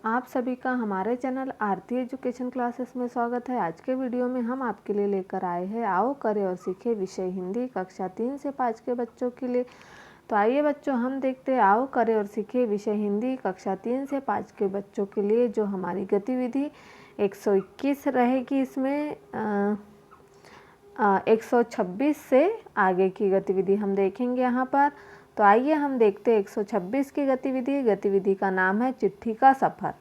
आप सभी का हमारे चैनल आरती एजुकेशन क्लासेस में स्वागत है। आज के वीडियो में हम आपके लिए लेकर आए हैं आओ करें और सीखें विषय हिंदी कक्षा 3 से 5 के बच्चों के लिए। तो आइए बच्चों हम देखते हैं आओ करें और सीखें विषय हिंदी कक्षा 3 से 5 के बच्चों के लिए जो हमारी गतिविधि 121 रहेगी। इसमें 126 से आगे की गतिविधि हम देखेंगे यहाँ पर। तो आइए हम देखते हैं 126 की गतिविधि का नाम है चिट्ठी का सफ़र।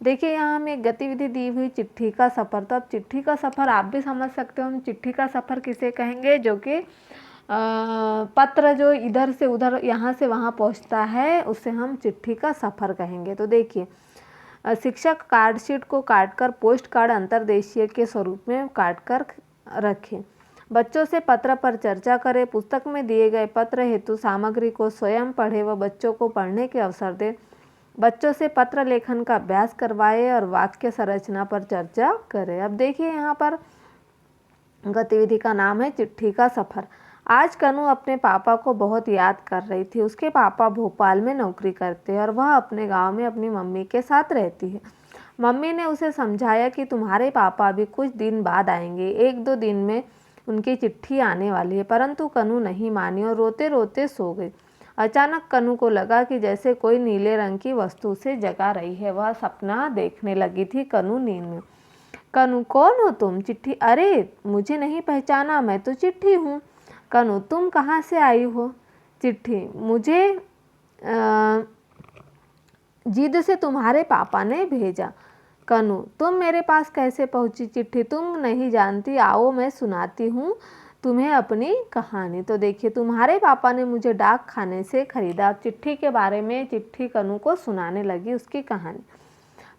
देखिए यहाँ हमें एक गतिविधि दी हुई चिट्ठी का सफ़र। तो अब चिट्ठी का सफ़र आप भी समझ सकते हो हम चिट्ठी का सफ़र किसे कहेंगे, जो कि पत्र जो इधर से उधर यहाँ से वहाँ पहुँचता है उसे हम चिट्ठी का सफ़र कहेंगे। तो देखिए शिक्षक कार्डशीट को काटकर पोस्ट कार्ड अंतर्देशीय के स्वरूप में काटकर रखें। बच्चों से पत्र पर चर्चा करें। पुस्तक में दिए गए पत्र हेतु सामग्री को स्वयं पढ़े व बच्चों को पढ़ने के अवसर दें। बच्चों से पत्र लेखन का अभ्यास करवाएं और वाक्य संरचना पर चर्चा करें। अब देखिए यहाँ पर गतिविधि का नाम है चिट्ठी का सफ़र। आज कनू अपने पापा को बहुत याद कर रही थी। उसके पापा भोपाल में नौकरी करते हैं और वह अपने गांव में अपनी मम्मी के साथ रहती है। मम्मी ने उसे समझाया कि तुम्हारे पापा अभी कुछ दिन बाद आएंगे, 1-2 दिन में उनकी चिट्ठी आने वाली है। परंतु कनू नहीं मानी और रोते रोते सो गई। अचानक कनू को लगा कि जैसे कोई नीले रंग की वस्तु उसे जगा रही है। वह सपना देखने लगी थी कनू नींद में। कनू कौन हो तुम? चिट्ठी। अरे मुझे नहीं पहचाना, मैं तो चिट्ठी हूँ। कनू तुम कहाँ से आई हो? चिट्ठी। मुझे जिद से तुम्हारे पापा ने भेजा। कनू तुम मेरे पास कैसे पहुंची? चिट्ठी। तुम नहीं जानती, आओ मैं सुनाती हूँ तुम्हें अपनी कहानी। तो देखिए तुम्हारे पापा ने मुझे डाक खाने से खरीदा। चिट्ठी के बारे में चिट्ठी कनू को सुनाने लगी उसकी कहानी।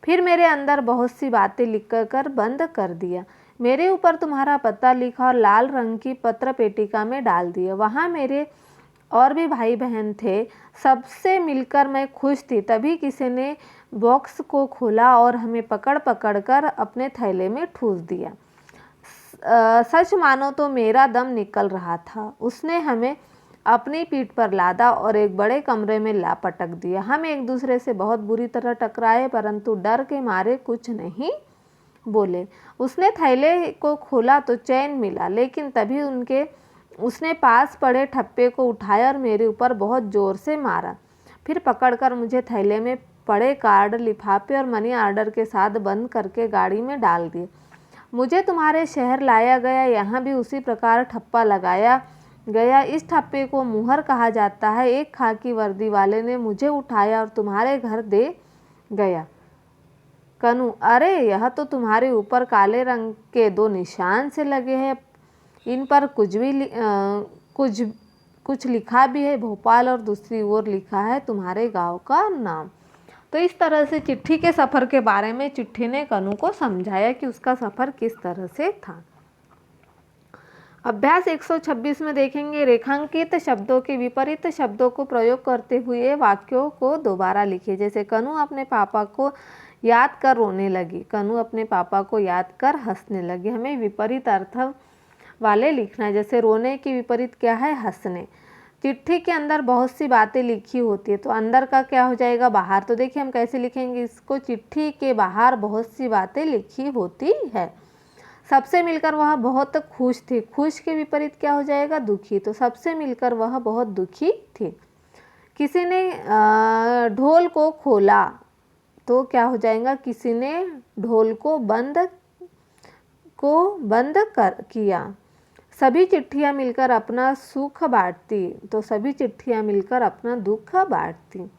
फिर मेरे अंदर बहुत सी बातें लिख कर बंद कर दिया। मेरे ऊपर तुम्हारा पता लिखा और लाल रंग की पत्र पेटिका में डाल दिया। वहाँ मेरे और भी भाई बहन थे। सबसे मिलकर मैं खुश थी। तभी किसी ने बॉक्स को खोला और हमें पकड़ पकड़ कर अपने थैले में ठूस दिया। सच मानो तो मेरा दम निकल रहा था। उसने हमें अपनी पीठ पर लादा और एक बड़े कमरे में ला पटक दिया। हम एक दूसरे से बहुत बुरी तरह टकराए, परंतु डर के मारे कुछ नहीं बोले। उसने थैले को खोला तो चैन मिला, लेकिन तभी उसने पास पड़े ठप्पे को उठाया और मेरे ऊपर बहुत जोर से मारा। फिर पकड़कर मुझे थैले में पड़े कार्ड, लिफाफे और मनी ऑर्डर के साथ बंद करके गाड़ी में डाल दिए। मुझे तुम्हारे शहर लाया गया। यहाँ भी उसी प्रकार ठप्पा लगाया गया। इस ठप्पे को मुहर कहा जाता है। एक खाकी वर्दी वाले ने मुझे उठाया और तुम्हारे घर दे गया। कनू अरे यह तो तुम्हारे ऊपर काले रंग के 2 निशान से लगे हैं। इन पर कुछ लिखा भी है, भोपाल, और दूसरी ओर लिखा है तुम्हारे गांव का नाम। तो इस तरह से चिट्ठी के सफ़र के बारे में चिट्ठी ने कनू को समझाया कि उसका सफ़र किस तरह से था। अभ्यास 126 में देखेंगे रेखांकित शब्दों के विपरीत शब्दों को प्रयोग करते हुए वाक्यों को दोबारा लिखिए। जैसे कनू अपने पापा को याद कर रोने लगी। कनू अपने पापा को याद कर हंसने लगी। हमें विपरीत अर्थ वाले लिखना है। जैसे रोने के विपरीत क्या है? हंसने। चिट्ठी के अंदर बहुत सी बातें लिखी होती है, तो अंदर का क्या हो जाएगा? बाहर। तो देखिए हम कैसे लिखेंगे इसको? चिट्ठी के बाहर बहुत सी बातें लिखी होती है। सबसे मिलकर वह बहुत खुश थी। खुश के विपरीत क्या हो जाएगा? दुखी। तो सबसे मिलकर वह बहुत दुखी थी। किसी ने ढोल को खोला, तो क्या हो जाएगा? किसी ने ढोल को बंद किया। सभी चिट्ठियाँ मिलकर अपना सुख बांटती, तो सभी चिट्ठियाँ मिलकर अपना दुख बांटती।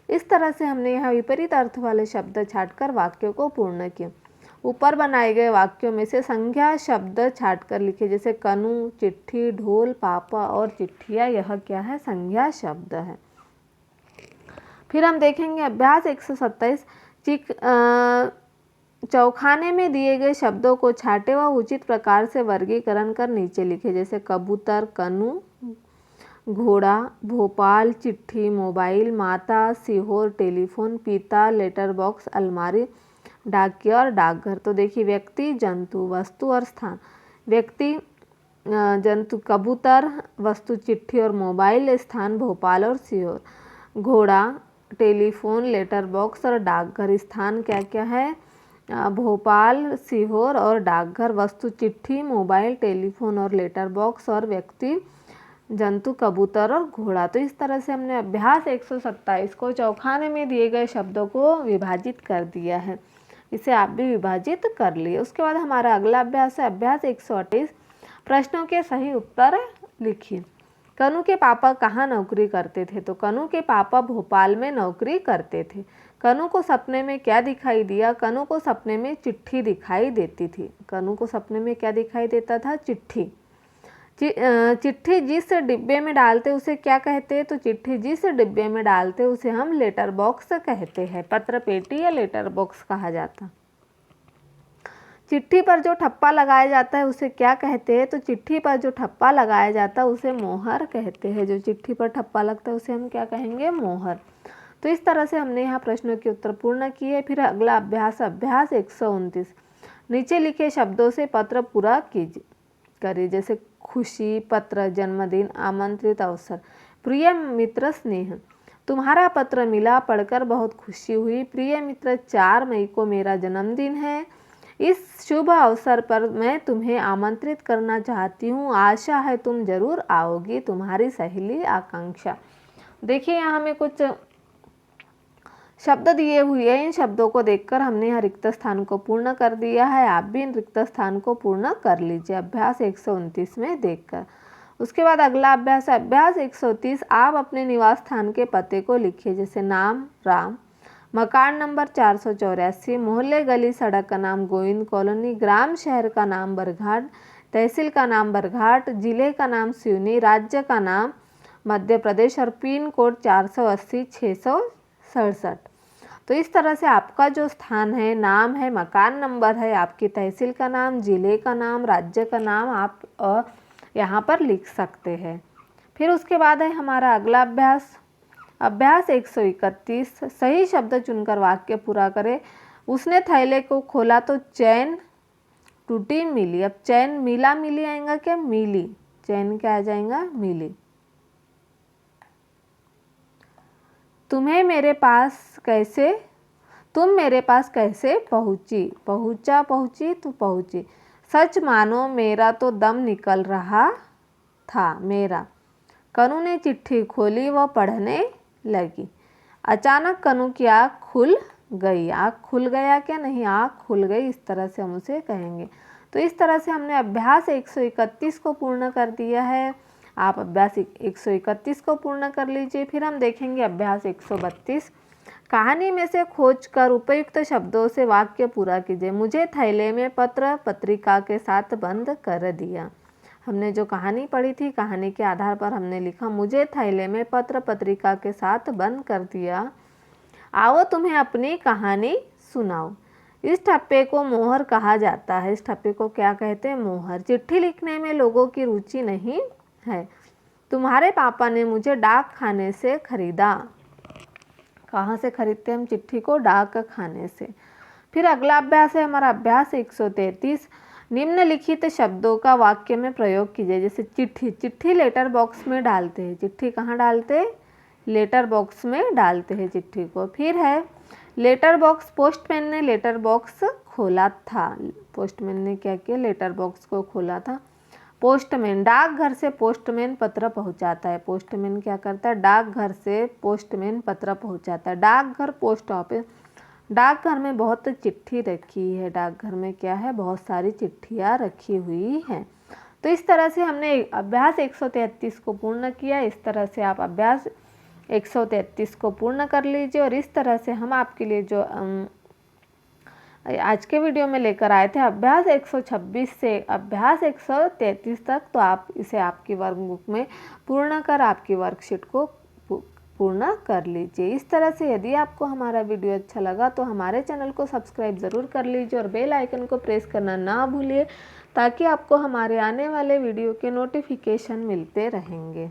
इस तरह से हमने यहाँ विपरीत अर्थ वाले शब्द छांटकर वाक्यों को पूर्ण किया। ऊपर बनाए गए वाक्यों में से संज्ञा शब्द छांटकर लिखे। जैसे कनू, चिट्ठी, ढोल, पापा और चिट्ठियाँ, यह क्या है? संज्ञा शब्द है। फिर हम देखेंगे अभ्यास 127 चौखाने में दिए गए शब्दों को छांटे व उचित प्रकार से वर्गीकरण कर नीचे लिखे। जैसे कबूतर, कनू, घोड़ा, भोपाल, चिट्ठी, मोबाइल, माता, सीहोर, टेलीफोन, पिता, लेटर बॉक्स, अलमारी, डाकिया और डाकघर। तो देखिए व्यक्ति, जंतु, वस्तु और स्थान। व्यक्ति, जंतु कबूतर, वस्तु चिट्ठी और मोबाइल, स्थान भोपाल और सीहोर, घोड़ा, टेलीफोन, लेटर बॉक्स और डाकघर। स्थान क्या क्या है? भोपाल, सीहोर और डाकघर। वस्तु चिट्ठी, मोबाइल, टेलीफोन और लेटर बॉक्स। और व्यक्ति जंतु कबूतर और घोड़ा। तो इस तरह से हमने अभ्यास 127 को चौखाने में दिए गए शब्दों को विभाजित कर दिया है। इसे आप भी विभाजित कर लिए। उसके बाद हमारा अगला अभ्यास है अभ्यास 128। प्रश्नों के सही उत्तर लिखिए। कनु के पापा कहाँ नौकरी करते थे? तो कनु के पापा भोपाल में नौकरी करते थे। कनु को सपने में क्या दिखाई दिया? कनु को सपने में चिट्ठी दिखाई देती थी। कनु को सपने में क्या दिखाई देता था? चिट्ठी। चिट्ठी जिस डिब्बे में डालते उसे क्या कहते हैं? तो चिट्ठी जिस डिब्बे में डालते उसे हम लेटर बॉक्स कहते हैं। पत्र पेटी या लेटर बॉक्स कहा जाता। चिट्ठी पर जो ठप्पा लगाया जाता है उसे क्या कहते हैं? तो चिट्ठी पर जो ठप्पा लगाया जाता है उसे मोहर कहते हैं। जो चिट्ठी पर ठप्पा लगता है उसे हम क्या कहेंगे? मोहर। तो इस तरह से हमने यहाँ प्रश्नों के उत्तर पूर्ण किए। फिर अगला अभ्यास अभ्यास 129। नीचे लिखे शब्दों से पत्र पूरा करिए। जैसे खुशी, पत्र, जन्मदिन, आमंत्रित अवसर। प्रिय मित्र स्नेह, तुम्हारा पत्र मिला, पढ़कर बहुत खुशी हुई। प्रिय मित्र, 4 मई को मेरा जन्मदिन है। इस शुभ अवसर पर मैं तुम्हें आमंत्रित करना चाहती हूँ। आशा है तुम जरूर आओगी। तुम्हारी सहेली आकांक्षा। देखिए यहाँ हमें कुछ शब्द दिए हुए हैं। इन शब्दों को देखकर हमने यहाँ रिक्त स्थान को पूर्ण कर दिया है। आप भी इन रिक्त स्थान को पूर्ण कर लीजिए अभ्यास 129 में देखकर। उसके बाद अगला अभ्यास है अभ्यास 130। आप अपने निवास स्थान के पते को लिखिए। जैसे नाम राम, मकान नंबर 484, मोहल्ले गली सड़क का नाम गोविंद कॉलोनी, ग्राम शहर का नाम बरघाट, तहसील का नाम बरघाट, जिले का नाम सिवनी, राज्य का नाम मध्य प्रदेश और पिन कोड 480 667। तो इस तरह से आपका जो स्थान है, नाम है, मकान नंबर है, आपकी तहसील का नाम, जिले का नाम, राज्य का नाम आप यहाँ पर लिख सकते हैं। फिर उसके बाद है हमारा अगला अभ्यास अभ्यास 131। सही शब्द चुनकर वाक्य पूरा करें। उसने थैले को खोला तो चैन टूटी मिली। अब चैन मिला मिली आएगा क्या? मिली। चैन क्या आ जाएगा? मिली। तुम मेरे पास कैसे पहुंची? पहुंचा, पहुंची तो पहुंची। सच मानो मेरा तो दम निकल रहा था मेरा। कनु ने चिट्ठी खोली, वह पढ़ने लगी। अचानक कनु की आँख खुल गई। आँख खुल गया क्या? नहीं, आँख खुल गई। इस तरह से हम उसे कहेंगे। तो इस तरह से हमने अभ्यास 131 को पूर्ण कर दिया है। आप अभ्यास 131 को पूर्ण कर लीजिए। फिर हम देखेंगे अभ्यास 132। कहानी में से खोजकर उपयुक्त शब्दों से वाक्य पूरा कीजिए। मुझे थैले में पत्र पत्रिका के साथ बंद कर दिया। हमने जो कहानी पढ़ी थी, कहानी के आधार पर हमने लिखा मुझे थैले में पत्र पत्रिका के साथ बंद कर दिया। आओ तुम्हें अपनी कहानी सुनाओ। इस ठप्पे को मोहर कहा जाता है। इस ठप्पे को क्या कहते हैं? मोहर। चिट्ठी लिखने में लोगों की रुचि नहीं है। तुम्हारे पापा ने मुझे डाक खाने से खरीदा। कहाँ से खरीदते हम चिट्ठी को? डाक खाने से। फिर अगला अभ्यास है हमारा अभ्यास 133। निम्नलिखित शब्दों का वाक्य में प्रयोग कीजिए। जैसे चिट्ठी, चिट्ठी लेटर बॉक्स में डालते हैं। चिट्ठी कहाँ डालते हैं? लेटर बॉक्स में डालते हैं चिट्ठी को। फिर है लेटर बॉक्स, पोस्टमैन ने लेटर बॉक्स खोला था। पोस्टमैन ने क्या किया? लेटर बॉक्स को खोला था। पोस्टमैन, डाकघर से पोस्टमैन पत्र पहुंचाता है। पोस्टमैन क्या करता है? डाकघर से पोस्टमैन पत्र पहुंचाता है। डाकघर, पोस्ट ऑफिस। डाकघर में बहुत चिट्ठी रखी है। डाकघर में क्या है? बहुत सारी चिट्ठियाँ रखी हुई हैं। तो इस तरह से हमने अभ्यास 133 को पूर्ण किया। इस तरह से आप अभ्यास 133 को पूर्ण कर लीजिए। और इस तरह से हम आपके लिए जो आज के वीडियो में लेकर आए थे अभ्यास 126 से अभ्यास 133 तक, तो आप इसे आपकी वर्कबुक में पूर्ण कर आपकी वर्कशीट को पूर्ण कर लीजिए। इस तरह से यदि आपको हमारा वीडियो अच्छा लगा तो हमारे चैनल को सब्सक्राइब ज़रूर कर लीजिए और बेल आइकन को प्रेस करना ना भूलिए, ताकि आपको हमारे आने वाले वीडियो के नोटिफिकेशन मिलते रहेंगे।